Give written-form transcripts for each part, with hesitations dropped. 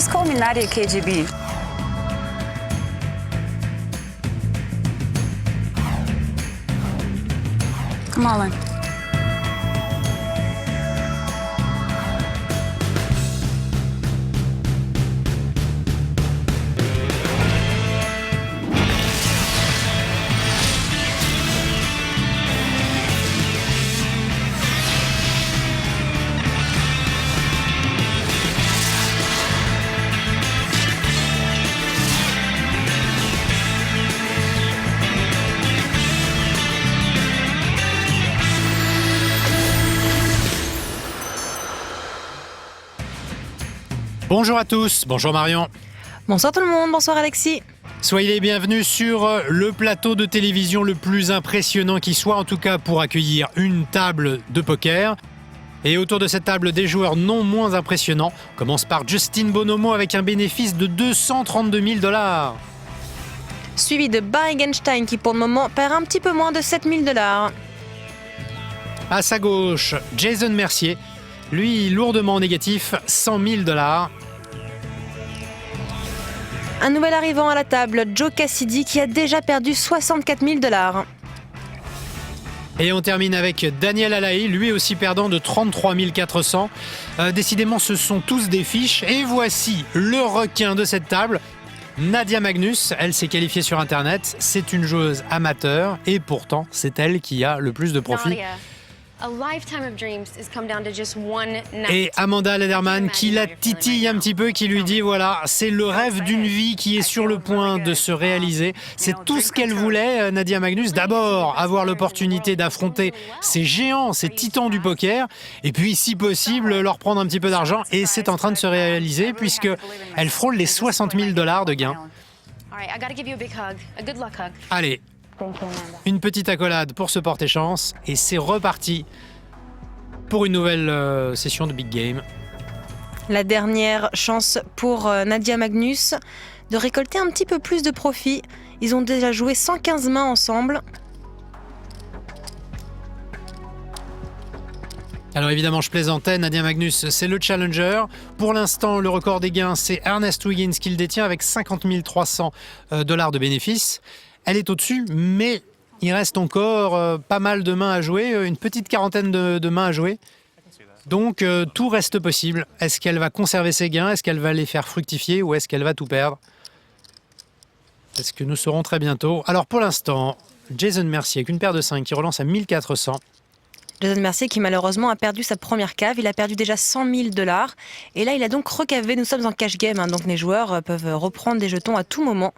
Just call me Nadia KGB. Come on. Bonjour à tous, bonjour Marion. Bonsoir tout le monde, bonsoir Alexis. Soyez les bienvenus sur le plateau de télévision le plus impressionnant qui soit, en tout cas pour accueillir une table de poker. Et autour de cette table, des joueurs non moins impressionnants. On commence par Justin Bonomo avec un bénéfice de 232 000 $. Suivi de Barry Genstein qui pour le moment perd un petit peu moins de 7 000 $. À sa gauche, Jason Mercier, lui lourdement négatif, 100 000 $. Un nouvel arrivant à la table, Joe Cassidy qui a déjà perdu 64 000 $. Et on termine avec Daniel Alaï, lui aussi perdant de 33 400. Décidément, ce sont tous des fiches. Et voici le requin de cette table, Nadia Magnus. Elle s'est qualifiée sur Internet. C'est une joueuse amateur et pourtant, c'est elle qui a le plus de profit. Nadia, a lifetime of dreams has come down to just one night. Et Amanda Lederman qui la titille un petit peu, qui lui dit voilà, c'est le rêve d'une vie qui est sur le point de se réaliser. C'est tout ce qu'elle voulait, Nadia Magnus. D'abord, avoir l'opportunité d'affronter ces géants, ces titans du poker. Et puis, si possible, leur prendre un petit peu d'argent. Et c'est en train de se réaliser puisque elle frôle les 60 000 $ de gains. All right, I gotta give you a big hug, a good luck hug. Allez, une petite accolade pour se porter chance. Et c'est reparti pour une nouvelle session de Big Game. La dernière chance pour Nadia Magnus de récolter un petit peu plus de profit. Ils ont déjà joué 115 mains ensemble. Alors évidemment, je plaisantais, Nadia Magnus, c'est le challenger. Pour l'instant, le record des gains, c'est Ernest Wiggins qui le détient avec 50 300 $ de bénéfices. Elle est au-dessus, mais il reste encore pas mal de mains à jouer, une petite quarantaine de mains à jouer. Donc tout reste possible. Est-ce qu'elle va conserver ses gains? Est-ce qu'elle va les faire fructifier ou est-ce qu'elle va tout perdre? C'est ce que nous saurons très bientôt. Alors pour l'instant, Jason Mercier avec une paire de 5 qui relance à 1400. Jason Mercier qui malheureusement a perdu sa première cave, il a perdu déjà 100 000 $. Et là il a donc recavé, nous sommes en cash game, hein, donc les joueurs peuvent reprendre des jetons à tout moment.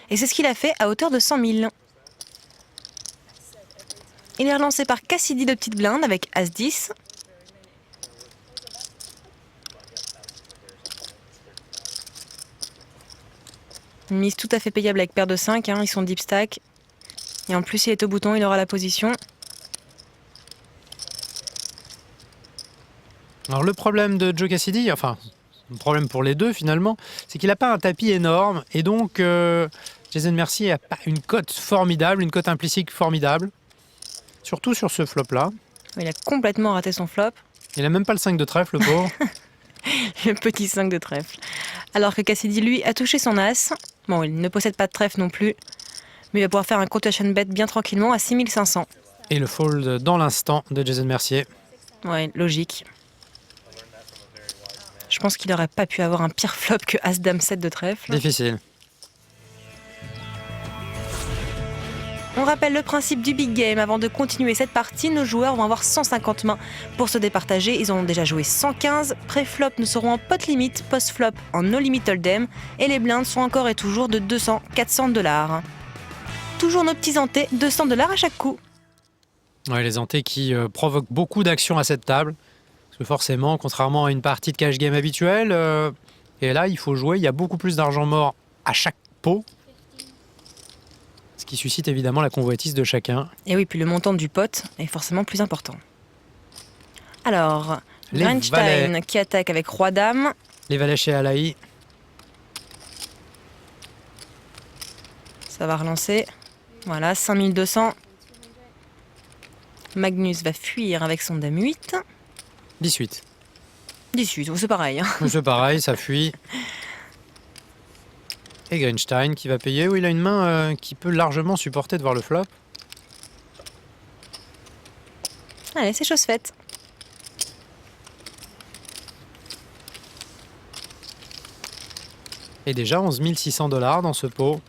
Et c'est ce qu'il a fait à hauteur de 100 000. Il est relancé par Cassidy de petite blinde avec As-10. Une mise tout à fait payable avec paire de 5, hein, ils sont deep stack. Et en plus il est au bouton, il aura la position. Alors le problème de Joe Cassidy, enfin le problème pour les deux finalement, c'est qu'il n'a pas un tapis énorme et donc Jason Mercier n'a pas une cote formidable, une cote implicite formidable, surtout sur ce flop-là. Il a complètement raté son flop. Il n'a même pas le 5 de trèfle, le pauvre. Le petit 5 de trèfle. Alors que Cassidy, lui, a touché son as. Bon, il ne possède pas de trèfle non plus, mais il va pouvoir faire un quotation bet bien tranquillement à 6500. Et le fold dans l'instant de Jason Mercier. Ouais, logique. Je pense qu'il n'aurait pas pu avoir un pire flop que As-Dame 7 de trèfle. Difficile. On rappelle le principe du big game. Avant de continuer cette partie, nos joueurs vont avoir 150 mains pour se départager. Ils ont déjà joué 115. Pré-flop, nous serons en pot limit. Post-flop, en no limit hold'em. Et les blindes sont encore et toujours de 200-400 $. Toujours nos petits antés, 200 $ à chaque coup. Ouais, les antés qui provoquent beaucoup d'actions à cette table. Parce que forcément, contrairement à une partie de cash game habituelle, et là, il faut jouer. Il y a beaucoup plus d'argent mort à chaque pot. Ce qui suscite évidemment la convoitise de chacun. Et oui, puis le montant du pot est forcément plus important. Alors, Les Grindstein valets. qui attaque avec Roi-Dame. Les valets chez Alaï. Ça va relancer. Voilà, 5200. Magnus va fuir avec son Dame 8. 18. 18, c'est pareil. Hein. C'est pareil, ça fuit. Et Greenstein qui va payer. Oui, il a une main qui peut largement supporter de voir le flop. Allez, c'est chose faite. Et déjà 11 600 $ dans ce pot.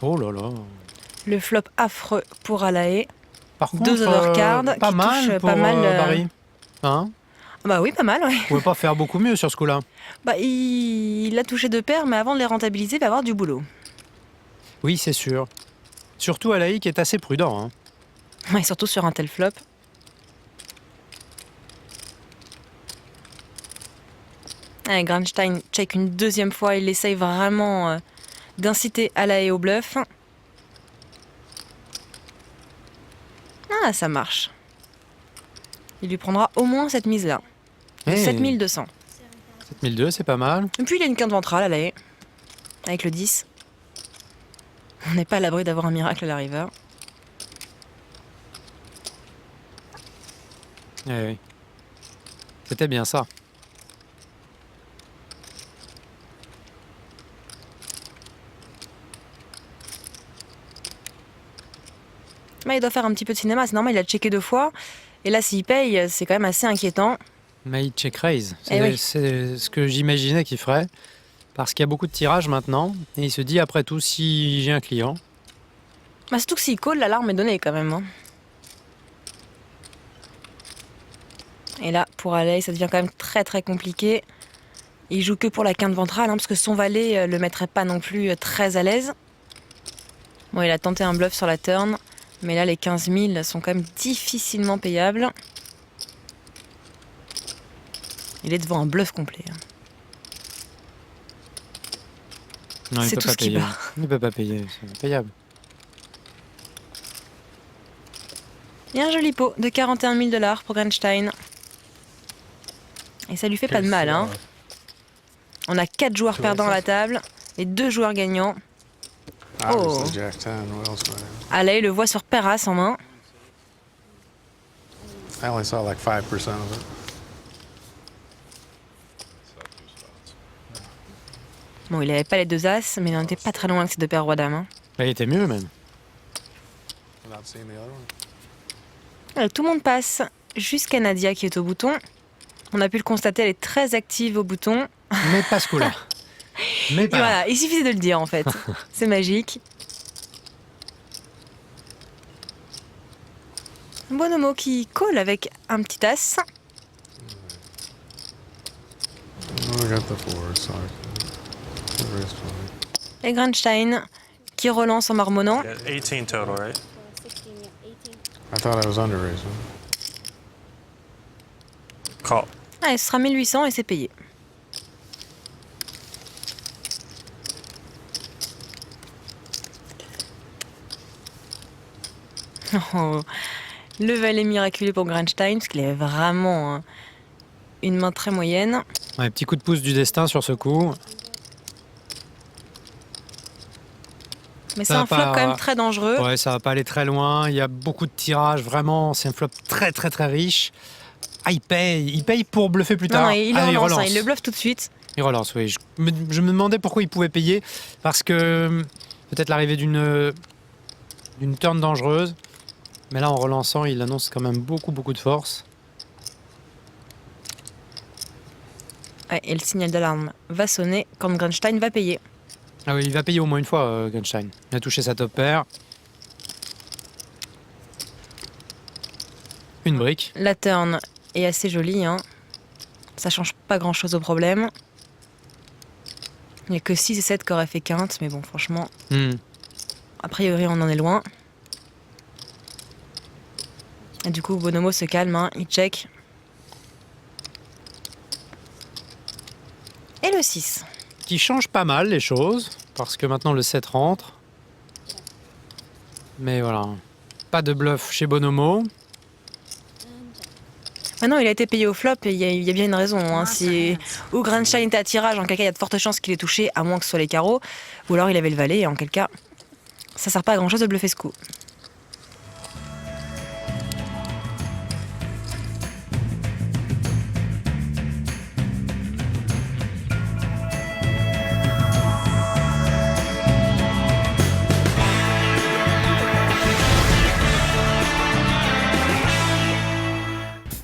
Oh là là. Le flop affreux pour Alaé. Par contre, Deux overcards pas qui mal touchent pour pas mal, Barry. Hein? Bah oui, pas mal, ouais. Vous pouvez pas faire beaucoup mieux sur ce coup-là. Bah, il a touché 2 paires, mais avant de les rentabiliser, il va avoir du boulot. Oui, c'est sûr. Surtout Alaï qui est assez prudent. Hein. Ouais, surtout sur un tel flop. Allez, Grandstein check une deuxième fois. Il essaye vraiment d'inciter Alaé au bluff. Ah, ça marche. Il lui prendra au moins cette mise-là. Hey, 7200. 7002, c'est pas mal. Et puis il a une quinte ventrale, Alaé. Avec le 10. On n'est pas à l'abri d'avoir un miracle à la river. Eh oui. C'était bien ça. Mais il doit faire un petit peu de cinéma, c'est normal, il a checké 2 fois. Et là, s'il paye, c'est quand même assez inquiétant. Mais il check raise. Eh oui. C'est ce que j'imaginais qu'il ferait. Parce qu'il y a beaucoup de tirages maintenant. Et il se dit, après tout, si j'ai un client. Bah, surtout que s'il call, l'alarme est donnée quand même. Hein. Et là, pour Alain, ça devient quand même très très compliqué. Il joue que pour la quinte ventrale, parce que son valet le mettrait pas non plus très à l'aise. Bon, il a tenté un bluff sur la turn. Mais là, les 15 000 sont quand même difficilement payables. Il est devant un bluff complet. Hein. Non, il C'est peut tout pas ce qui payer. bat. Il ne peut pas payer, c'est payable. Et un joli pot de 41 000 $ pour Grandstein. Et ça lui fait pas de mal. Hein. On a 4 joueurs perdants à la table et 2 joueurs gagnants. Oh. Alain le voit sur pair as en main. I only saw like 5% of it. Bon, il avait pas les 2 as, mais il n'en était pas très loin avec ses 2 paires roi dame. Hein. Bah, il était mieux même. Without seeing the other one. Alors, tout le monde passe jusqu'à Nadia qui est au bouton. On a pu le constater, elle est très active au bouton. Mais pas ce coup-là. Mais Et pas là. voilà, il suffisait de le dire en fait. C'est magique. Bonomo qui colle avec un petit as. Oh, we got the four, so the wrist one. Et Grandstein qui relance en marmonnant. Yeah, 18 total, right? I thought I was under raised. Call. Allez, ce sera 1800 et c'est payé. Oh, le valet miraculeux pour Grandstein, parce qu'il avait vraiment une main très moyenne. Ouais, petit coup de pouce du destin sur ce coup. Mais c'est Ça un va flop pas- quand même très dangereux. Ouais, ça va pas aller très loin. Il y a beaucoup de tirages, vraiment. C'est un flop très très très riche. Ah, il paye pour bluffer plus Non, tard. non, il Ah, relance, hein, il le bluffe tout de suite. Il relance, oui. Je me demandais pourquoi il pouvait payer. Parce que peut-être l'arrivée d'une turn dangereuse. Mais là, en relançant, il annonce quand même beaucoup de force. Ouais, et le signal d'alarme va sonner quand Grandstein va payer. Ah oui, il va payer au moins une fois, Grandstein. Il a touché sa top pair. Une brique. La turn est assez jolie, hein. Ça change pas grand chose au problème. Il n'y a que 6 et 7 qui auraient fait quinte, mais bon, franchement, a priori, on en est loin. Et du coup, Bonomo se calme, hein, il check. Et le 6. Qui change pas mal les choses, parce que maintenant le 7 rentre. Mais voilà, pas de bluff chez Bonomo. Maintenant, il a été payé au flop et il y a bien une raison. Hein. Si ou Grandstein était à tirage, en quel cas, il y a de fortes chances qu'il ait touché, à moins que ce soit les carreaux. Ou alors il avait le valet, et en quel cas, ça sert pas à grand chose de bluffer ce coup.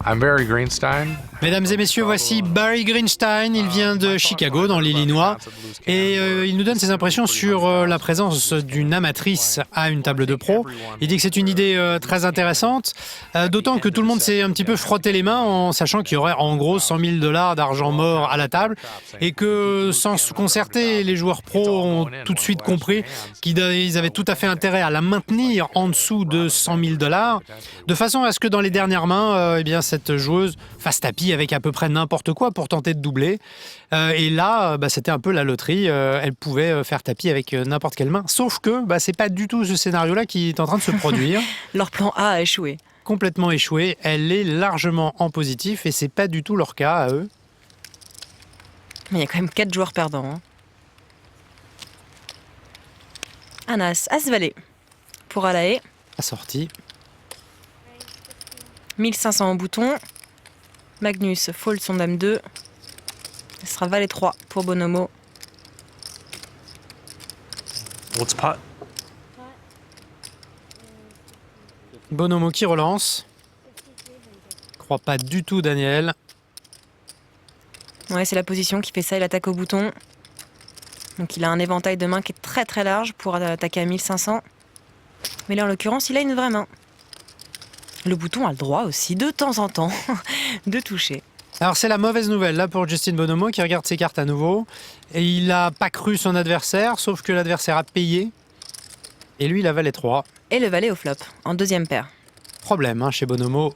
I'm Barry Greenstein. Mesdames et messieurs, voici Barry Greenstein. Il vient de Chicago, dans l'Illinois, et il nous donne ses impressions sur la présence d'une amatrice à une table de pro. Il dit que c'est une idée très intéressante, d'autant que tout le monde s'est un petit peu frotté les mains en sachant qu'il y aurait en gros 100 000 $ d'argent mort à la table, et que sans se concerter, les joueurs pros ont tout de suite compris qu'ils avaient tout à fait intérêt à la maintenir en dessous de 100 000 $, de façon à ce que dans les dernières mains, eh bien, cette joueuse fasse tapis avec à peu près n'importe quoi pour tenter de doubler. Et là, c'était un peu la loterie. Elle pouvait faire tapis avec n'importe quelle main. Sauf que c'est pas du tout ce scénario-là qui est en train de se produire. Leur plan A a échoué. Complètement échoué. Elle est largement en positif et c'est pas du tout leur cas à eux. Mais il y a quand même 4 joueurs perdants. Hein. Un as, as-valet. Pour Alae, Assorti. 1500 en bouton. Magnus fold son dame 2. Ce sera valet 3 pour Bonomo. What's pot? Bonomo qui relance. Croit pas du tout Daniel. Ouais, c'est la position qui fait ça, il attaque au bouton. Donc il a un éventail de mains qui est très très large pour attaquer à 1500. Mais là en l'occurrence, il a une vraie main. Le bouton a le droit aussi, de temps en temps, de toucher. Alors c'est la mauvaise nouvelle là pour Justin Bonomo qui regarde ses cartes à nouveau. Et il n'a pas cru son adversaire, sauf que l'adversaire a payé. Et lui il a valet 3. Et le valet au flop, en deuxième paire. Problème chez Bonomo.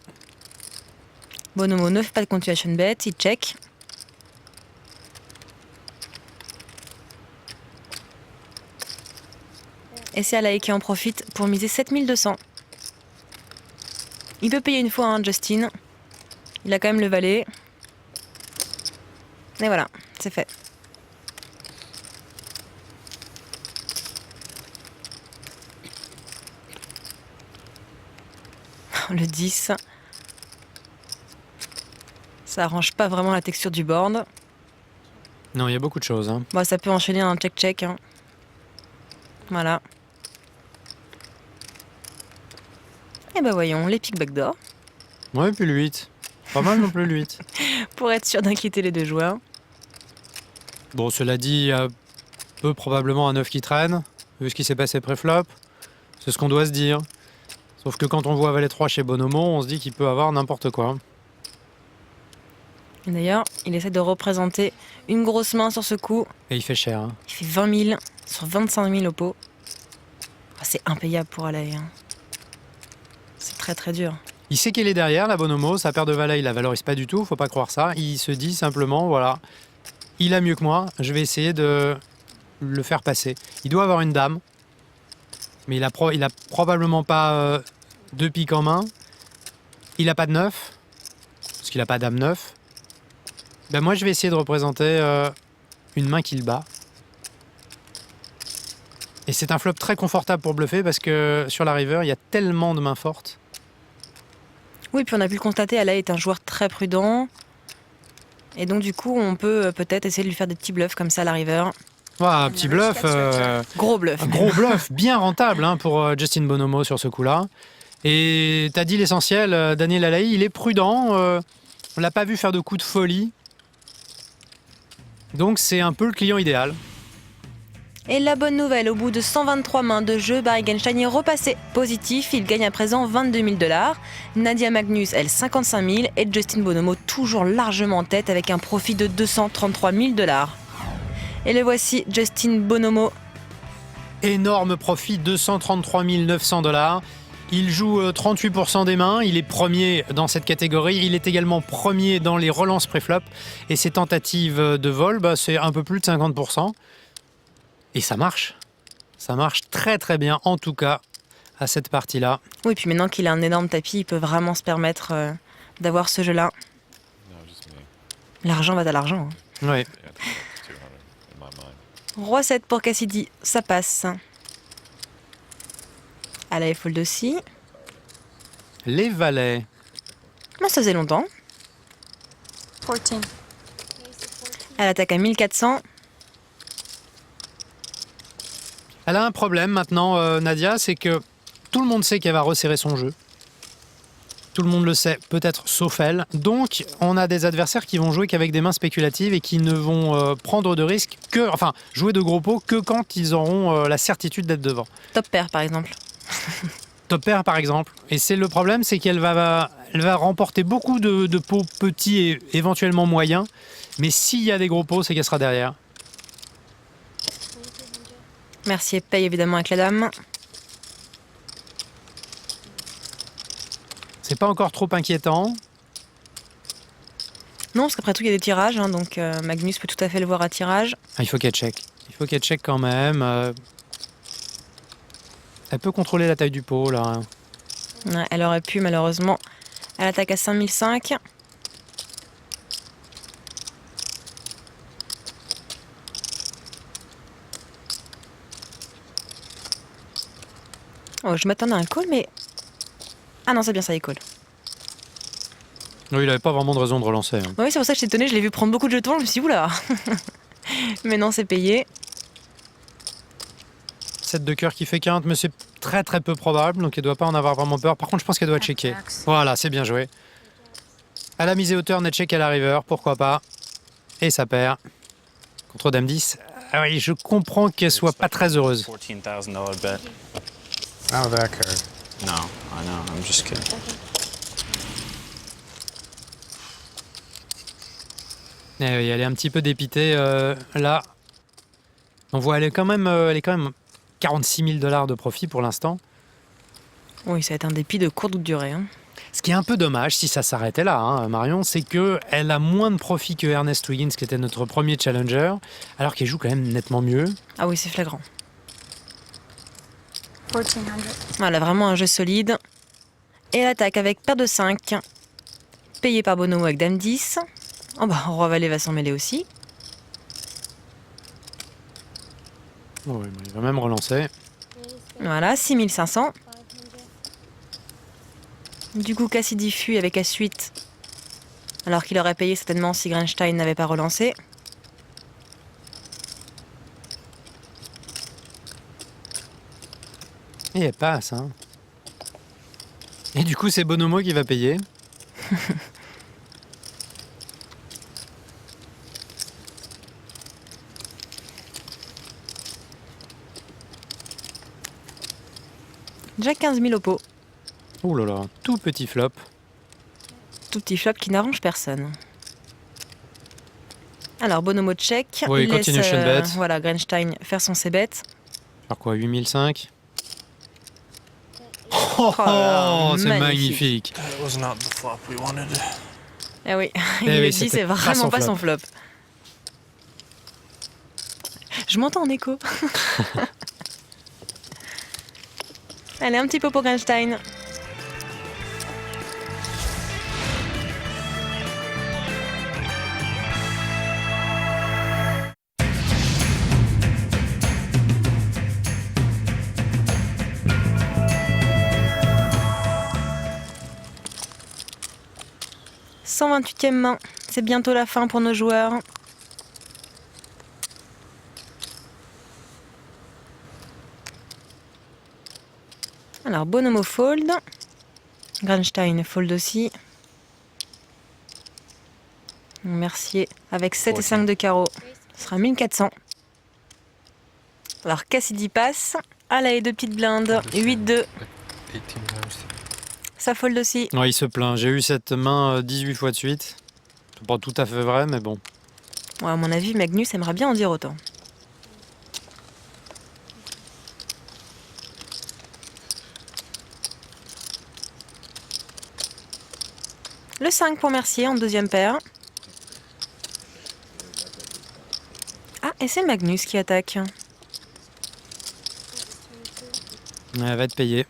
Bonomo ne fait pas de continuation bet, il check. Et c'est Alae qui en profite pour miser 7200. Il peut payer une fois, hein, Justin. Il a quand même le valet. Et voilà, c'est fait. Le 10. Ça arrange pas vraiment la texture du board. Non, il y a beaucoup de choses. Bon, ça peut enchaîner un check-check. Hein. Voilà. Et ben voyons, les pick backdoor. Ouais, puis le 8. Pas mal non plus le 8. Pour être sûr d'inquiéter les deux joueurs. Bon, cela dit, il y a peu probablement un 9 qui traîne, vu ce qui s'est passé pré-flop. C'est ce qu'on doit se dire. Sauf que quand on voit valet 3 chez Bonomo, on se dit qu'il peut avoir n'importe quoi. Et d'ailleurs, il essaie de représenter une grosse main sur ce coup. Et il fait cher. Hein. Il fait 20 000 sur 25 000 au pot. Ah, c'est impayable pour Alae. Hein. C'est très très dur. Il sait qu'elle est derrière, la Bonomo. Sa paire de valets, il la valorise pas du tout, faut pas croire ça. Il se dit simplement, voilà, il a mieux que moi, je vais essayer de le faire passer. Il doit avoir une dame, mais il a probablement pas deux piques en main. Il a pas de 9, parce qu'il a pas dame 9. Ben moi, je vais essayer de représenter une main qu'il bat. Et c'est un flop très confortable pour bluffer parce que sur la river, il y a tellement de mains fortes. Oui, puis on a pu le constater, Alae est un joueur très prudent. Et donc du coup, on peut peut-être essayer de lui faire des petits bluffs comme ça à la river. Voilà, un petit bluff. Gros bluff. Un gros bluff, bien rentable pour Justin Bonomo sur ce coup-là. Et t'as dit l'essentiel, Daniel Alae, il est prudent. On l'a pas vu faire de coups de folie. Donc c'est un peu le client idéal. Et la bonne nouvelle, au bout de 123 mains de jeu, Barry Greenstein est repassé positif. Il gagne à présent 22 000 $. Nadia Magnus, elle, 55 000 et Justin Bonomo toujours largement en tête avec un profit de 233 000 $. Et le voici, Justin Bonomo. Énorme profit, 233 900 $. Il joue 38% des mains, il est premier dans cette catégorie, il est également premier dans les relances pré-flop et ses tentatives de vol, c'est un peu plus de 50%. Et ça marche très très bien en tout cas à cette partie-là. Oui, puis maintenant qu'il a un énorme tapis, il peut vraiment se permettre d'avoir ce jeu-là. L'argent va à l'argent. Hein. Oui. Roi 7 pour Cassidy, ça passe. Alae fold aussi. Les valets. Ça faisait longtemps. 14. Elle attaque à 1400. Elle a un problème maintenant, Nadia, c'est que tout le monde sait qu'elle va resserrer son jeu. Tout le monde le sait, peut-être sauf elle. Donc, on a des adversaires qui vont jouer qu'avec des mains spéculatives et qui ne vont prendre de risques que, enfin, jouer de gros pots que quand ils auront la certitude d'être devant. Top pair par exemple. Top pair, par exemple. Et c'est le problème, c'est qu'elle va remporter beaucoup de pots petits et éventuellement moyens. Mais s'il y a des gros pots, c'est qu'elle sera derrière. Mercier paye évidemment avec la dame. C'est pas encore trop inquiétant. Non, parce qu'après tout, il y a des tirages, hein, donc Magnus peut tout à fait le voir à tirage. Ah, il faut qu'elle check. Il faut qu'elle check quand même. Elle peut contrôler la taille du pot, là. Ouais, elle aurait pu, malheureusement. Elle attaque à 5005. Oh, je m'attendais à un call, mais... Ah non, c'est bien ça, il call. Oui, il avait pas vraiment de raison de relancer. Hein. Oui, c'est pour ça que j'étais étonnée, je l'ai vu prendre beaucoup de jetons, je me suis dit, oula. Mais non, c'est payé. 7 de cœur qui fait quinte, mais c'est très très peu probable, donc elle doit pas en avoir vraiment peur. Par contre, je pense qu'elle doit checker. Voilà, c'est bien joué. Elle a misé hauteur, net check à la river, pourquoi pas. Et ça perd. Contre Dame 10. Ah oui, je comprends qu'elle soit pas très heureuse. $14,000 bet. Out of that card. No, I know. I'm just kidding. Eh oui, elle est un petit peu dépitée là. On voit, elle est quand même 46 000 $ de profit pour l'instant. Oui, ça va être un dépit de courte durée. Hein. Ce qui est un peu dommage, si ça s'arrêtait là, hein, Marion, c'est qu'elle a moins de profit que Ernest Wiggins, qui était notre premier challenger, alors qu'elle joue quand même nettement mieux. Ah oui, c'est flagrant. 1400. Voilà, vraiment un jeu solide. Et elle attaque avec paire de 5. Payé par Bonomo avec Dame 10. Oh bah, Roi Valet va s'en mêler aussi. Oh oui, il va même relancer. Voilà, 6500. Du coup, Cassidy fuit avec S8. Alors qu'il aurait payé certainement si Grenstein n'avait pas relancé. Et elle passe, hein. Et du coup, c'est Bonomo qui va payer. Déjà 15 000 au pot. Oh là là, tout petit flop. Tout petit flop qui n'arrange personne. Alors, Bonomo check. Oui, Il laisse, continuation bet. voilà, Grenstein faire son c-bet. Alors quoi, 8005. Oh, là, c'est magnifique. That was not the flop we wanted. Eh oui, Eh il oui, le dit, c'était c'est pas vraiment son pas flop. son flop. Je m'entends en écho. Allez, un petit peu pour Grenstein. « 128e main, c'est bientôt la fin pour nos joueurs. Alors, Bonomo fold. Grenstein fold aussi. Mercier avec 7 et 5 de carreau. Ce sera 1400. Alors, Cassidy passe. Ah là, les deux petites blindes. 8-2. 18 times. Ça fold aussi. Ouais, il se plaint. J'ai eu cette main 18 fois de suite. C'est pas tout à fait vrai, mais bon. Ouais, à mon avis, Magnus aimerait bien en dire autant. Le 5 pour Mercier en deuxième paire. Ah, et c'est Magnus qui attaque. Elle va être payée.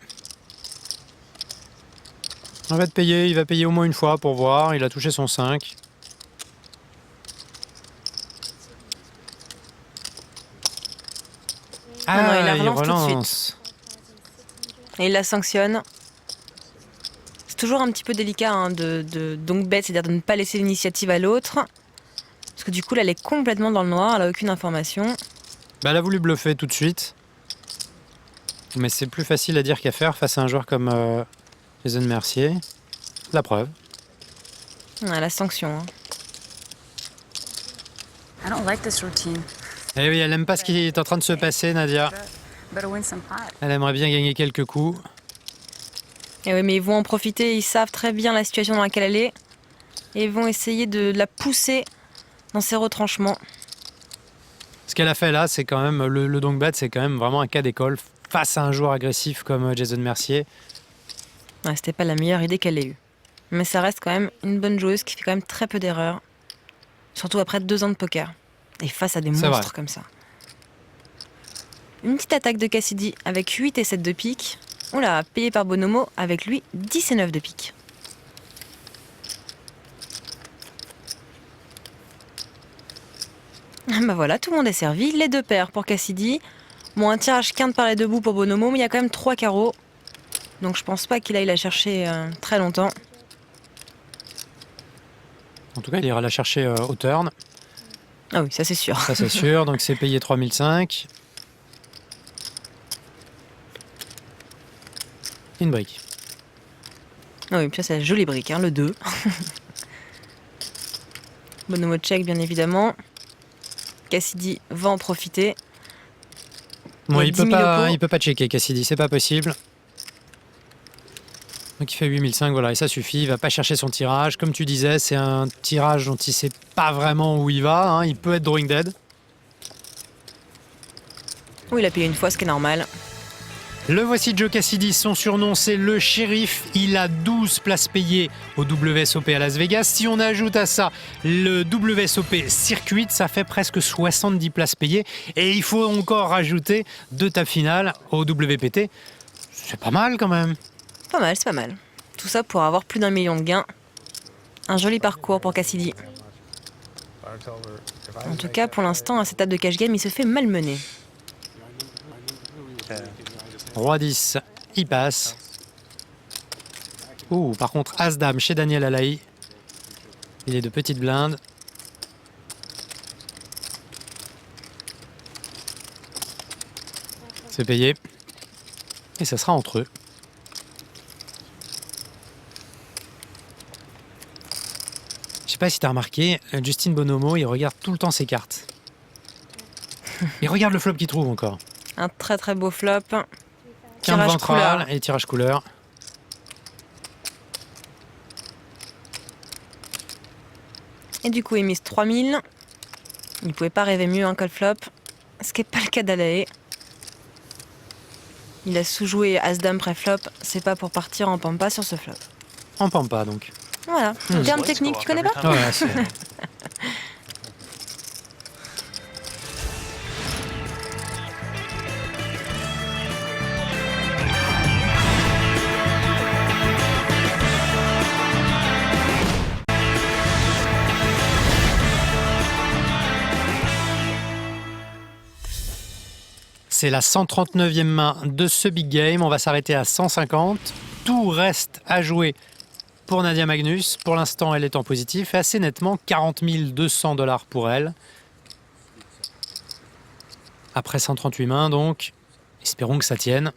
Elle va être payée. Il va payer au moins une fois pour voir. Il a touché son 5. Ah non, il la il relance tout de suite. relance. Et il la sanctionne. C'est toujours un petit peu délicat hein, donc bet, c'est-à-dire de ne pas laisser l'initiative à l'autre. Parce que du coup, là, elle est complètement dans le noir, elle n'a aucune information. Bah, elle a voulu bluffer tout de suite. Mais c'est plus facile à dire qu'à faire face à un joueur comme Jason Mercier. La preuve. Ouais, la sanction. Hein. I don't like this routine. Eh oui, elle aime pas ce qui est en train de se passer, Nadia. Better win some pot. Elle aimerait bien gagner quelques coups. Et oui, mais ils vont en profiter, ils savent très bien la situation dans laquelle elle est. Et ils vont essayer de la pousser dans ses retranchements. Ce qu'elle a fait là, c'est quand même, le donk bat, c'est quand même vraiment un cas d'école face à un joueur agressif comme Jason Mercier. Ouais, c'était pas la meilleure idée qu'elle ait eue. Mais ça reste quand même une bonne joueuse qui fait quand même très peu d'erreurs. Surtout après 2 ans de poker. Et face à des C'est monstres vrai. comme ça. Une petite attaque de Cassidy avec 8 et 7 de pique. Oula, payé par Bonomo avec lui 10 et 9 de pique. Bah voilà, tout le monde est servi. Les 2 paires pour Cassidy. Bon, un tirage quinte par les 2 bouts pour Bonomo, mais il y a quand même 3 carreaux. Donc je pense pas qu'il aille la chercher très longtemps. En tout cas, il ira la chercher au turn, Ah oui, ça c'est sûr. ça c'est sûr. Donc c'est payé 3005. Une brique. Ah oui, puis ça c'est la jolie brique, hein, le 2. Bonomo check bien évidemment. Cassidy va en profiter. Bon, Il y a il 10 peut 000 pas, euros. il peut pas checker Cassidy, c'est pas possible. Donc il fait 8005, voilà, et ça suffit. Il va pas chercher son tirage. Comme tu disais, c'est un tirage dont il sait pas vraiment où il va. Hein. Il peut être drawing dead. Oui, il a payé une fois, ce qui est normal. Le voici Joe Cassidy, son surnom c'est le shérif, il a 12 places payées au WSOP à Las Vegas. Si on ajoute à ça le WSOP Circuit, ça fait presque 70 places payées. Et il faut encore rajouter 2 tables finales au WPT. C'est pas mal quand même. Pas mal, c'est pas mal. Tout ça pour avoir plus d'1 million de gains. Un joli parcours pour Cassidy. En tout cas, pour l'instant, à cette table de cash game, il se fait malmener. Roi 10, il passe. Ouh, par contre, As-Dame chez Daniel Alaï. Il est de petites blindes. C'est payé. Et ça sera entre eux. Je sais pas si t'as remarqué, Justin Bonomo, il regarde tout le temps ses cartes. Il regarde le flop qu'il trouve encore. Un très très beau flop. Quinte Tirage ventrale couleur. et tirage couleur. Et du coup, il mise 3000. Il pouvait pas rêver mieux que le flop. Ce qui n'est pas le cas d'Alae. Il a sous-joué As-Dame pré-flop. C'est pas pour partir en pampa sur ce flop. En pampa donc. Voilà. Terme technique, tu connais pas? Ah ouais, c'est- C'est la 139e main de ce big game. On va s'arrêter à 150. Tout reste à jouer pour Nadia Magnus. Pour l'instant, elle est en positif. Assez nettement, 40 200 $ pour elle. Après 138 mains, donc. Espérons que ça tienne.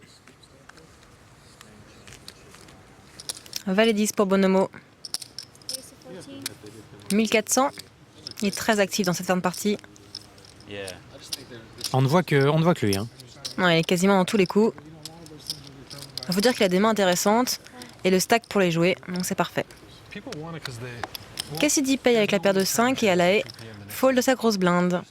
Valet 10 pour Bonomo. 1400. Il est très actif dans cette fin de partie. Yeah. On ne voit que lui. Hein. Ouais, il est quasiment dans tous les coups. Il faut dire qu'il a des mains intéressantes et le stack pour les jouer, donc c'est parfait. Cassidy paye avec la paire de 5 et Alae fold de sa grosse blinde.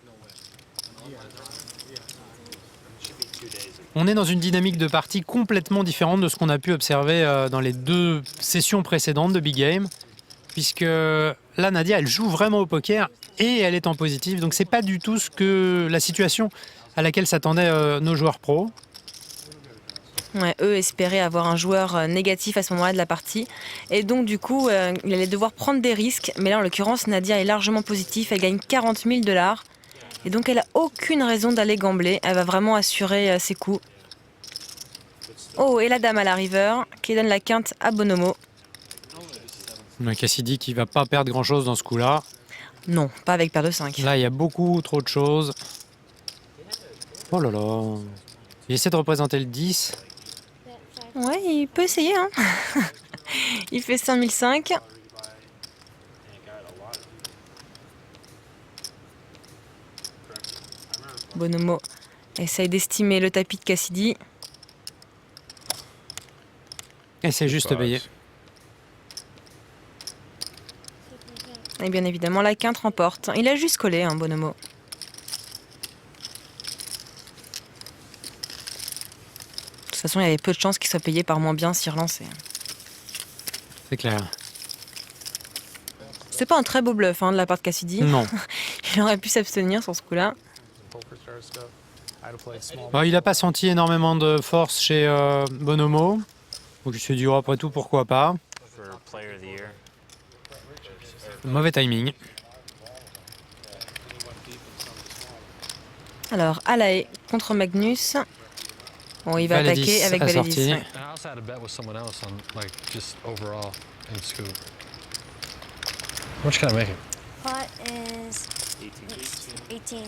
On est dans une dynamique de partie complètement différente de ce qu'on a pu observer dans les 2 sessions précédentes de Big Game. Puisque là, Nadia, elle joue vraiment au poker et elle est en positif. Donc c'est pas du tout la situation à laquelle s'attendaient nos joueurs pros. Ouais, eux espéraient avoir un joueur négatif à ce moment-là de la partie. Et donc du coup, il allait devoir prendre des risques. Mais là, en l'occurrence, Nadia est largement positive. Elle gagne 40 000 $. Et donc elle a aucune raison d'aller gambler. Elle va vraiment assurer ses coups. Oh, et la dame à la river qui donne la quinte à Bonomo. On a Cassidy qui va pas perdre grand-chose dans ce coup-là. Non, pas avec paire de 5. Là, il y a beaucoup trop de choses. Oh là là. Il essaie de représenter le 10. Ouais, il peut essayer, hein. Il fait 5005. Bonomo essaye d'estimer le tapis de Cassidy. Et c'est juste payé. Et bien évidemment, la quinte remporte. Il a juste collé, hein, Bonomo. De toute façon, il y avait peu de chances qu'il soit payé par moins bien s'il relançait. C'est clair. C'est pas un très beau bluff hein, de la part de Cassidy. Non. Il aurait pu s'abstenir sur ce coup-là. Bon, il n'a pas senti énormément de force chez Bonomo. Donc il s'est dit, oh, après tout, pourquoi pas. For player of the year. Mauvais timing. Alors, Alae contre Magnus. Bon, il va Valedis attaquer avec a Valedis. sorti. Ouais. And I also had a bet with someone else on like just overall in scoop. How much can I make it? Pot is 18.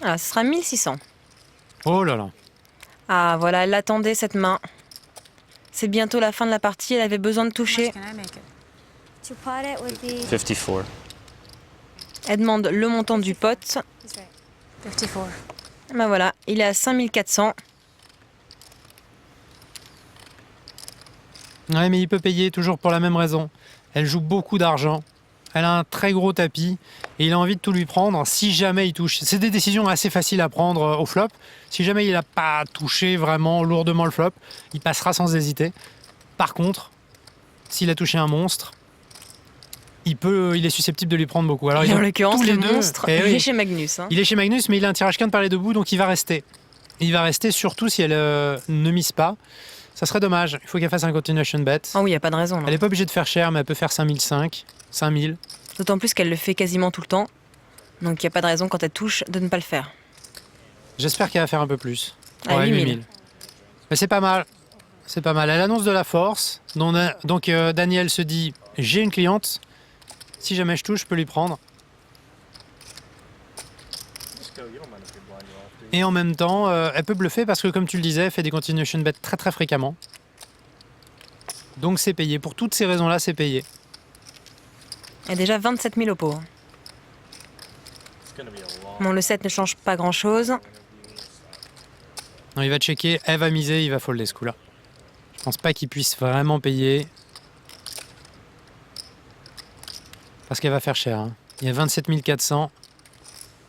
Ah, ce sera 1600. Oh là là. Ah, voilà, elle l'attendait cette main. C'est bientôt la fin de la partie, elle avait besoin de How toucher. much can I make it? To pot it would be. 54. Elle demande le montant du pot. He's right. 54. Ben voilà, il est à 5400. Ouais, mais il peut payer toujours pour la même raison. Elle joue beaucoup d'argent. Elle a un très gros tapis et il a envie de tout lui prendre si jamais il touche. C'est des décisions assez faciles à prendre au flop. Si jamais il n'a pas touché vraiment lourdement le flop, il passera sans hésiter. Par contre, s'il a touché un monstre, il est susceptible de lui prendre beaucoup. Alors, Et ils en ont l'occurrence, tous les le deux- monstre, Eh il oui. est chez Magnus. Hein. Il est chez Magnus, mais il a un tirage quinte par les deux bouts, donc il va rester. Il va rester surtout si elle ne mise pas. Ça serait dommage. Il faut qu'elle fasse un continuation bet. Ah oui, il n'y a pas de raison. non. Elle n'est pas obligée de faire cher, mais elle peut faire 5005, 5000. D'autant plus qu'elle le fait quasiment tout le temps. Donc il n'y a pas de raison quand elle touche de ne pas le faire. J'espère qu'elle va faire un peu plus. À 8000. Mais c'est pas mal. C'est pas mal. Elle annonce de la force. Donc Daniel se dit, j'ai une cliente. Si jamais je touche, je peux lui prendre. Et en même temps, elle peut bluffer parce que, comme tu le disais, elle fait des continuation bets très très fréquemment. Donc c'est payé. Pour toutes ces raisons-là, c'est payé. Il y a déjà 27 000 au pot. hein. Bon, le 7 ne change pas grand-chose. Non, il va checker, elle va miser, il va folder ce coup-là. Je pense pas qu'il puisse vraiment payer. Parce qu'elle va faire cher. hein. Il y a 27 400.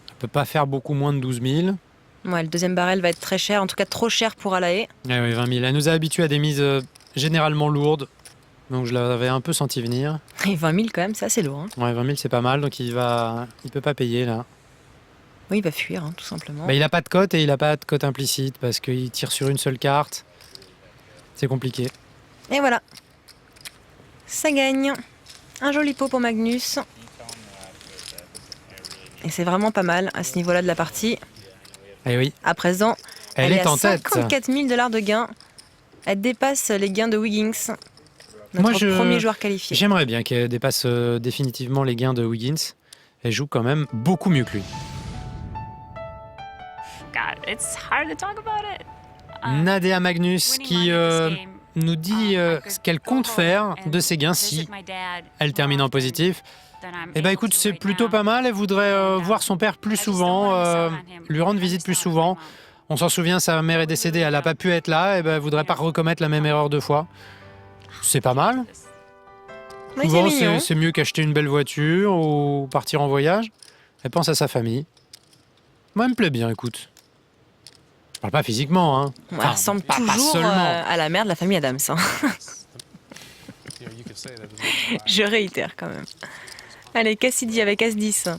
Elle peut pas faire beaucoup moins de 12 000. Ouais, le deuxième barrel va être très cher, en tout cas trop cher pour Alae. Ah oui, 20 000. Elle nous a habitués à des mises généralement lourdes. Donc je l'avais un peu senti venir. Et 20 000 quand même, c'est assez lourd. hein. Ouais, 20 000 c'est pas mal, donc il peut pas payer là. Oui, il va fuir, hein, tout simplement. Bah, il a pas de cote et il a pas de cote implicite parce qu'il tire sur une seule carte. C'est compliqué. Et voilà. Ça gagne. Un joli pot pour Magnus. Et c'est vraiment pas mal à ce niveau-là de la partie. Eh oui, À présent, elle est à en tête. 54 000 $ de gains. Elle dépasse les gains de Wiggins, Moi, notre premier joueur qualifié. J'aimerais bien qu'elle dépasse définitivement les gains de Wiggins. Elle joue quand même beaucoup mieux que lui. God, it's hard to talk about it. Nadia Magnus Winning qui money in this game, nous dit I could ce qu'elle go compte home faire and de ses gains si visit my dad elle termine en more positif. than I'm Eh ben able écoute, to c'est right plutôt now. pas mal. Elle voudrait voir son père plus I just don't souvent, wanna miss out on him. lui rendre I visite just plus don't wanna souvent. miss out. On s'en souvient, sa mère est décédée, elle n'a pas pu être là, et ben elle voudrait pas recommettre la même erreur deux fois. C'est pas mal. Oui, c'est Souvent, mignon. c'est mieux qu'acheter une belle voiture ou partir en voyage. Elle pense à sa famille. Moi, elle me plaît bien, écoute. Je parle pas physiquement, hein. Elle Enfin, ressemble pas toujours seulement. à la mère de la famille Adams. hein. You know, you could say that there's no Je réitère quand même. Allez, Cassidy avec As-10.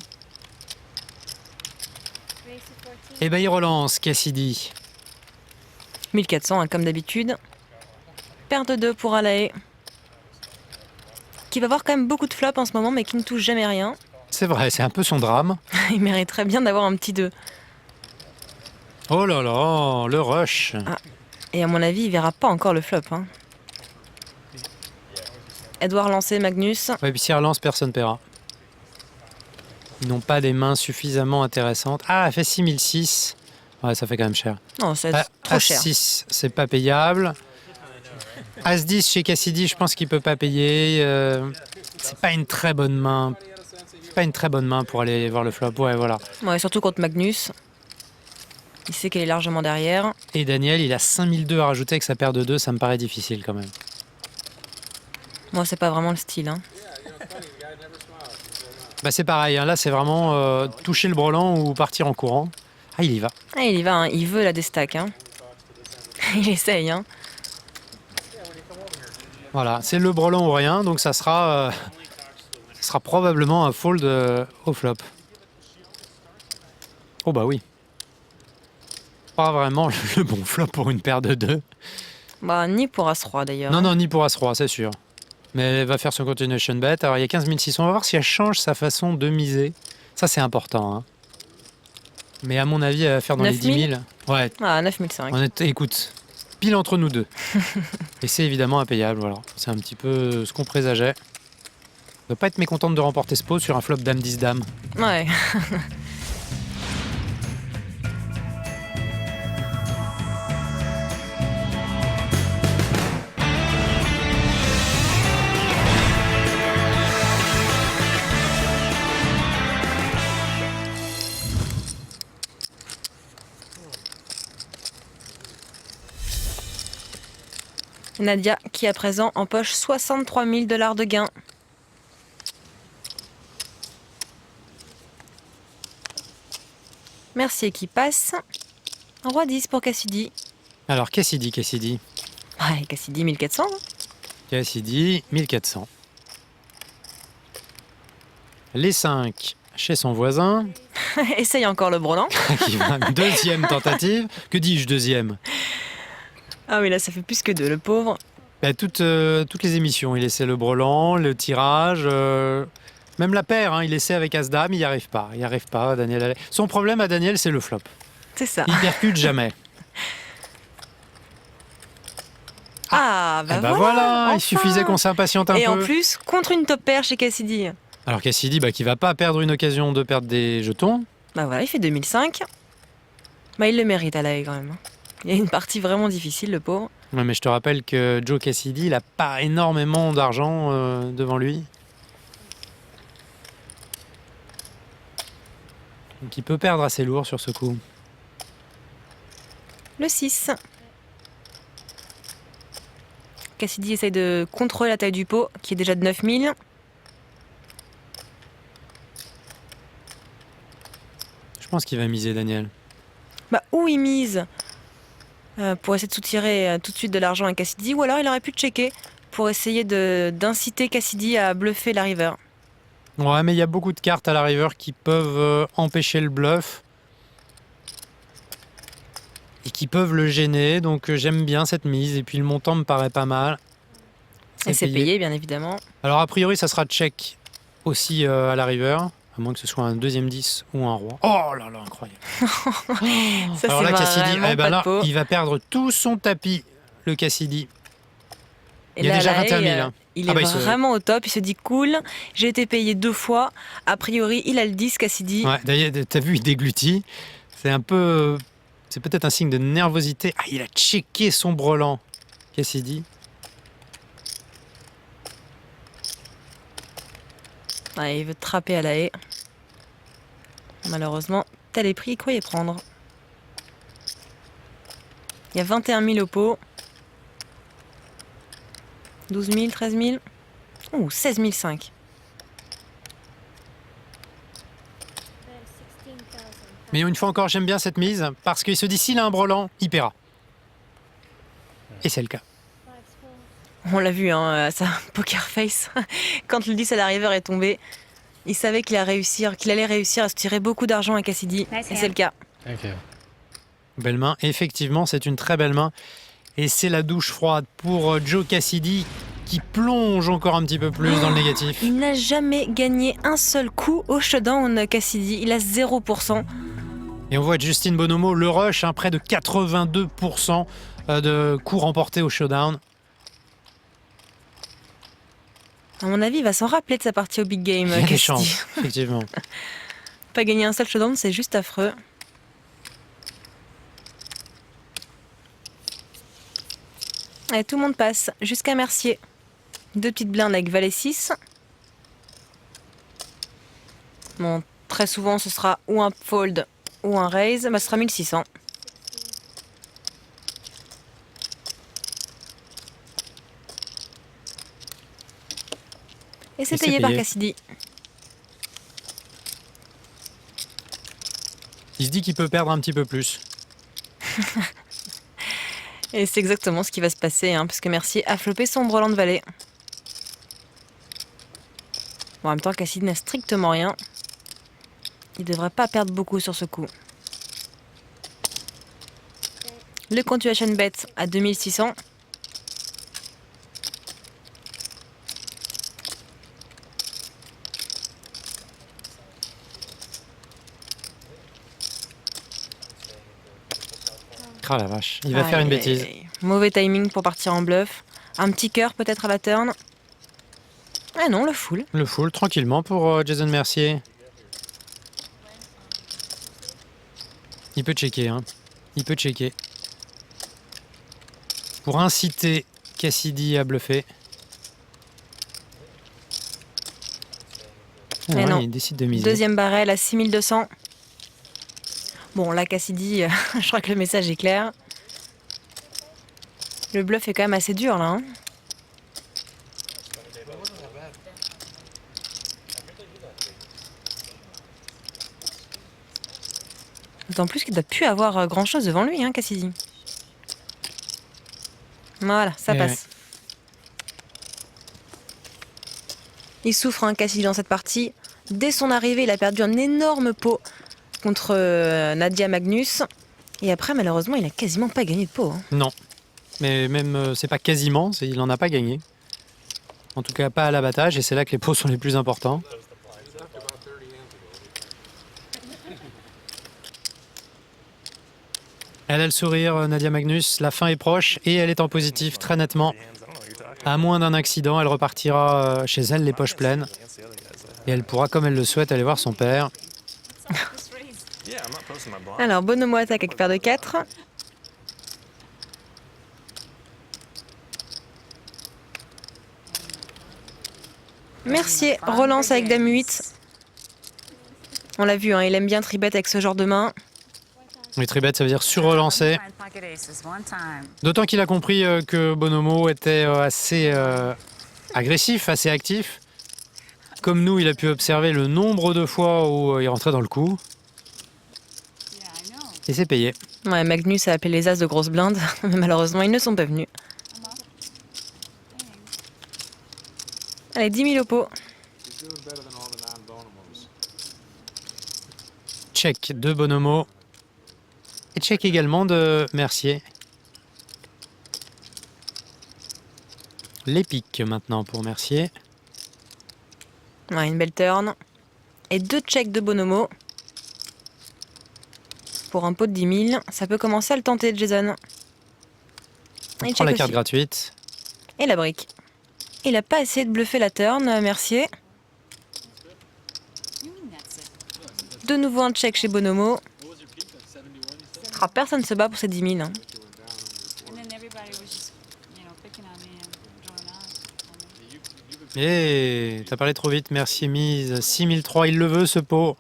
Eh ben, il relance, Cassidy. 1400, hein, comme d'habitude. Paire de 2 pour Alae. Qui va avoir quand même beaucoup de flops en ce moment, mais qui ne touche jamais rien. C'est vrai, c'est un peu son drame. Il mériterait bien d'avoir un petit 2. Oh là là, le rush. Et à mon avis, il verra pas encore le flop. Hein. Edouard lancé, Magnus. Ouais, puis si elle relance, personne paiera. Ils n'ont pas des mains suffisamment intéressantes. Ah, elle fait 6006. Ouais, ça fait quand même cher. Non, c'est Ah, trop cher. 6, c'est pas payable. As-10 chez Cassidy, je pense qu'il peut pas payer. C'est pas une très bonne main. C'est pas une très bonne main pour aller voir le flop. Ouais, voilà. Ouais, surtout contre Magnus. Il sait qu'elle est largement derrière. Et Daniel, il a 5002 à rajouter avec sa paire de 2, ça me paraît difficile quand même. Moi, c'est pas vraiment le style. Hein. Bah c'est pareil, hein. Là c'est vraiment toucher le brelan ou partir en courant. Ah, il y va. Ah, il y va, hein. Il veut la déstack. Hein. Il essaye. Hein. Voilà, c'est le brelan ou rien, donc ça sera probablement un fold au flop. Oh bah oui. Pas vraiment le bon flop pour une paire de 2. Bah, ni pour As-Roi d'ailleurs. Non, non, ni pour As-Roi, c'est sûr. Mais elle va faire son continuation bet. Alors il y a 15 600. On va voir si elle change sa façon de miser. Ça c'est important. Hein. Mais à mon avis, elle va faire dans les 10 000. Ouais, Ah, 9005. écoute, pile entre nous deux. Et c'est évidemment impayable, voilà. C'est un petit peu ce qu'on présageait. Ne pas être mécontente de remporter ce pot sur un flop dame 10 dame. Ouais. Nadia qui à présent empoche 63 000 $ de gains. Mercier qui passe. Roi 10 pour Cassidy. Alors, Cassidy. Ouais, Cassidy 1400. Cassidy, 1400. Les 5 chez son voisin. Essaye encore le brelan. Qui va deuxième tentative. Que dis-je, deuxième? Ah oui, là ça fait plus que 2, le pauvre. Bah, toutes les émissions, il essaie le brelan, le tirage, même la paire, hein, il essaie avec As-Dame, il n'y arrive pas, Daniel Allais. Son problème à Daniel, c'est le flop. C'est ça. Il percute jamais. Ah, bah, Eh ben voilà, il enfin. suffisait qu'on s'impatiente un Et peu. en plus, contre une top paire chez Cassidy. Alors Cassidy, qui va pas perdre une occasion de perdre des jetons. Bah voilà, il fait 2005. Bah il le mérite à la quand même. Il y a une partie vraiment difficile, le pauvre. Ouais, mais je te rappelle que Joe Cassidy, il a pas énormément d'argent devant lui. Donc il peut perdre assez lourd sur ce coup. Le 6. Cassidy essaye de contrôler la taille du pot, qui est déjà de 9000. Je pense qu'il va miser, Daniel. Bah, où il mise pour essayer de soutirer tout de suite de l'argent à Cassidy, ou alors il aurait pu checker pour essayer d'inciter Cassidy à bluffer la river. Ouais, mais il y a beaucoup de cartes à la river qui peuvent empêcher le bluff. Et qui peuvent le gêner, donc j'aime bien cette mise. Et puis le montant me paraît pas mal. Et c'est payé, bien évidemment. Alors a priori, ça sera check aussi à la river. À moins que ce soit un deuxième 10 ou un roi. Oh là là, incroyable. Ça, Alors là, Cassidy, vraiment pas de là, pot. il va perdre tout son tapis, le Cassidy. Et il y a là, déjà là, 21 000. Hein. Il est bah, vraiment au top. Il se dit cool, j'ai été payé 2 fois. A priori, il a le 10, Cassidy. Ouais, d'ailleurs, t'as vu, il déglutit. C'est un peu... C'est peut-être un signe de nervosité. Ah, il a checké son brelan, Cassidy. Ouais, il veut trapper à la haie. Malheureusement, tel est pris, il croyait prendre. Il y a 21 000 au pot. 12 000, 13 000. Ouh, 16 500. Mais une fois encore, j'aime bien cette mise, parce qu'il se dit, s'il a un brelan, il paiera. Et c'est le cas. On l'a vu, hein, à sa poker face. Quand le 10 à la river est tombé, il savait qu'il allait réussir à se tirer beaucoup d'argent à Cassidy. Nice Et hand. c'est le cas. Thank you. Belle main, effectivement, c'est une très belle main. Et c'est la douche froide pour Joe Cassidy, qui plonge encore un petit peu plus dans le négatif. Il n'a jamais gagné un seul coup au showdown, Cassidy. Il a 0%. Et on voit Justin Bonomo, le rush, hein, près de 82% de coups remportés au showdown. À mon avis, il va s'en rappeler de sa partie au big game, Il y a des Cassidy. chances, effectivement. Pas gagner un seul showdown, c'est juste affreux. Allez, tout le monde passe, jusqu'à Mercier. 2 petites blindes avec valet 6. Bon, très souvent, ce sera ou un fold ou un raise. Bah, ce sera 1600. Et c'est c'est payé par payé. Cassidy. Il se dit qu'il peut perdre un petit peu plus. Et c'est exactement ce qui va se passer, hein, parce que Mercier a flopé son brelan de valet. Bon, en même temps, Cassidy n'a strictement rien. Il devrait pas perdre beaucoup sur ce coup. Le continuation bet à 2600. Ah la vache, il va faire une Aïe, bêtise. aïe, aïe. Mauvais timing pour partir en bluff. Un petit cœur peut-être à la turn. Ah non, le full. Le full, tranquillement pour Jason Mercier. Il peut checker, hein. Il peut checker. Pour inciter Cassidy à bluffer. Ah Mais ouais, non. il décide de miser. Deuxième barrel à 6200. Bon, là, Cassidy, je crois que le message est clair. Le bluff est quand même assez dur, là. Hein. D'autant plus qu'il ne doit plus avoir grand-chose devant lui, hein, Cassidy. Voilà, ça Eh passe. Il souffre, hein, Cassidy, dans cette partie. Dès son arrivée, il a perdu un énorme pot contre Nadia Magnus. Et après, malheureusement, il a quasiment pas gagné de pot. Hein. Non. Mais même, c'est pas quasiment, il en a pas gagné. En tout cas, pas à l'abattage, et c'est là que les pots sont les plus importants. Elle a le sourire, Nadia Magnus, la fin est proche, et elle est en positif, très nettement. À moins d'un accident, elle repartira chez elle, les poches pleines. Et elle pourra, comme elle le souhaite, aller voir son père. Yeah, I'm not posting my blind. Alors, Bonomo attaque avec paire de 4. Mercier relance avec dame 8. On l'a vu, hein, il aime bien tribet avec ce genre de main. Les tribet, ça veut dire sur-relancer. D'autant qu'il a compris que Bonomo était assez agressif, assez actif. Comme nous, il a pu observer le nombre de fois où il rentrait dans le coup. Et c'est payé. Ouais, Magnus a appelé les as de grosses blindes, mais malheureusement, ils ne sont pas venus. Allez, 10 000 au pot. Check de Bonomo. Et check également de Mercier. Les piques maintenant pour Mercier. Ouais, une belle turn. Et 2 checks de Bonomo. Pour un pot de 10 000, ça peut commencer à le tenter, Jason. On Il prend la check carte aussi. gratuite. Et la brique. Il a pas essayé de bluffer la turn, Mercier. De nouveau un check chez Bonomo. Ah, personne se bat pour ces 10 000. Hein. Et t'as parlé trop vite, Mercier mise 6003, il le veut ce pot.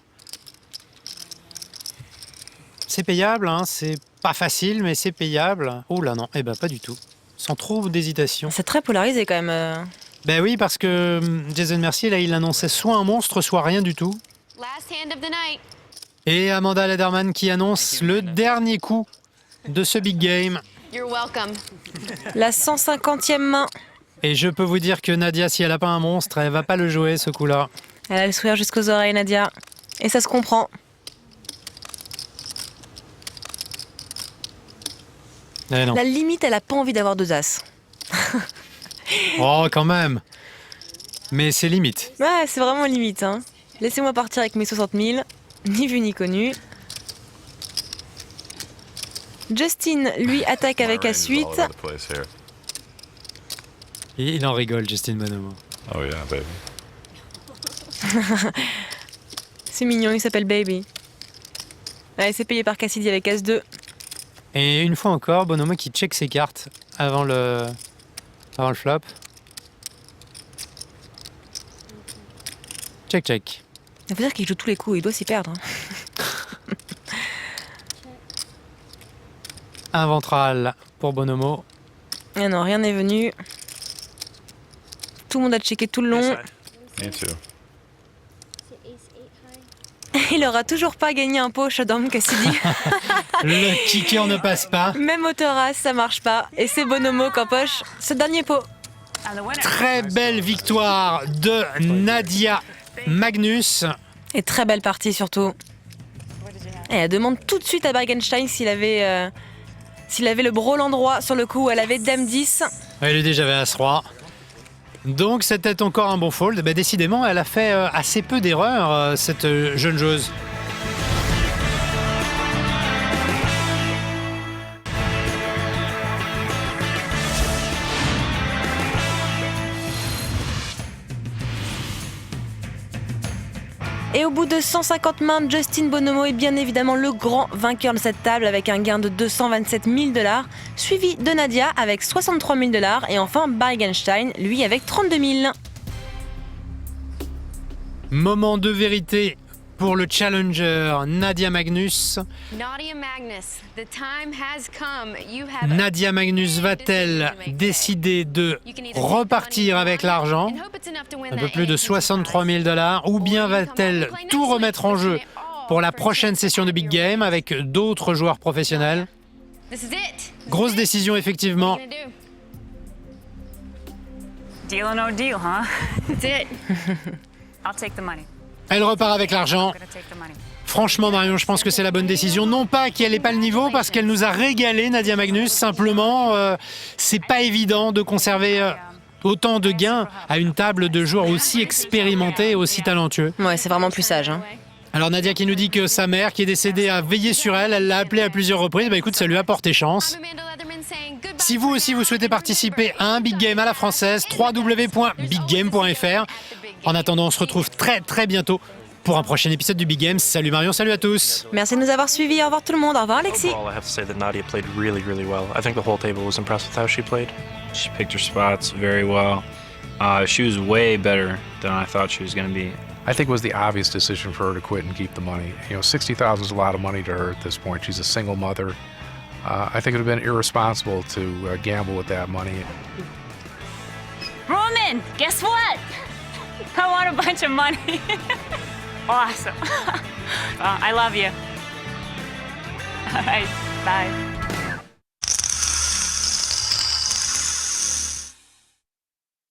C'est payable, hein, c'est pas facile, mais c'est payable. Oh là non, eh ben pas du tout. Sans trop d'hésitation. C'est très polarisé quand même. Ben oui, parce que Jason Mercier, là, il annonçait soit un monstre, soit rien du tout. Last hand of the night. Et Amanda Lederman qui annonce le dernier coup de ce big game. You're welcome. La 150e main. Et je peux vous dire que Nadia, si elle a pas un monstre, elle va pas le jouer ce coup-là. Elle a le sourire jusqu'aux oreilles, Nadia. Et ça se comprend. Eh non. La limite, elle a pas envie d'avoir 2 as. Oh, quand même. Mais c'est limite. Ouais, c'est vraiment limite. Hein. Laissez-moi partir avec mes 60 000. Ni vu ni connu. Justin, lui, attaque avec As-8. Et il en rigole, Justin Bonomo. Oh yeah, baby. C'est mignon, il s'appelle Baby. Allez, c'est payé par Cassidy avec As-2. Et une fois encore, Bonomo qui check ses cartes avant le flop. Check. Ça veut dire qu'il joue tous les coups, il doit s'y perdre. Hein. Un ventral pour Bonomo. Ah non, rien n'est venu. Tout le monde a checké tout le long. Me too. Il aura toujours pas gagné un pot, Shodom Cassidy. Le kicker ne passe pas. Même au terrasse, ça marche pas. Et c'est Bonomo qu'empoche ce dernier pot. And the winner. Très belle victoire de Nadia Magnus. Et très belle partie surtout. Et elle demande tout de suite à Bergenstein s'il avait le brelan endroit sur le coup. Elle avait Dame 10. Ouais, lui déjà avait As-Roi. Donc c'était encore un bon fold. Bah, décidément, elle a fait assez peu d'erreurs, cette jeune joueuse. Et au bout de 150 mains, Justin Bonomo est bien évidemment le grand vainqueur de cette table avec un gain de 227 000 $, suivi de Nadia avec 63 000 $, et enfin Bergenstein, lui, avec 32 000. Moment de vérité pour le challenger Nadia Magnus. Nadia Magnus, the time has come. You have Nadia Magnus va-t-elle décider de repartir avec l'argent, un peu plus de 63 000 $, ou bien va-t-elle tout remettre en jeu pour la prochaine session de Big Game avec d'autres joueurs professionnels? This is it. Grosse décision effectivement. What are you gonna do? Deal or no deal, huh? That's it. I'll take the money. Elle repart avec l'argent. I'm gonna take the money. Franchement Marion, je pense que c'est la bonne décision. Non pas qu'elle n'ait pas le niveau, parce qu'elle nous a régalé Nadia Magnus. Simplement, c'est pas évident de conserver autant de gains à une table de joueurs aussi expérimentés et aussi talentueux. Ouais, c'est vraiment plus sage. Hein. Alors Nadia qui nous dit que sa mère, qui est décédée, a veillé sur elle. Elle l'a appelée à plusieurs reprises. Bah écoute, ça lui a porté chance. I'm Amanda Leatherman saying goodbye. Si vous aussi vous souhaitez participer à un Big Game à la française, www.biggame.fr. En attendant, on se retrouve très bientôt pour un prochain épisode du Big Game. Salut Marion, salut à tous. Merci de nous avoir suivis. Au revoir tout le monde. Au revoir Alexis. Overall, I have to say that Nadia played really, really well. I think the whole table was impressed with how she played. She picked her spots very well. She was way better than I thought she was going to be. I think it was the obvious decision for her to quit and keep the money. You know, $60,000 is a lot of money to her at this point. She's a single mother. I think it would have been irresponsible to gamble with that money. Roman, guess what? I won a bunch of money. Awesome. Well, I love you. All right, bye.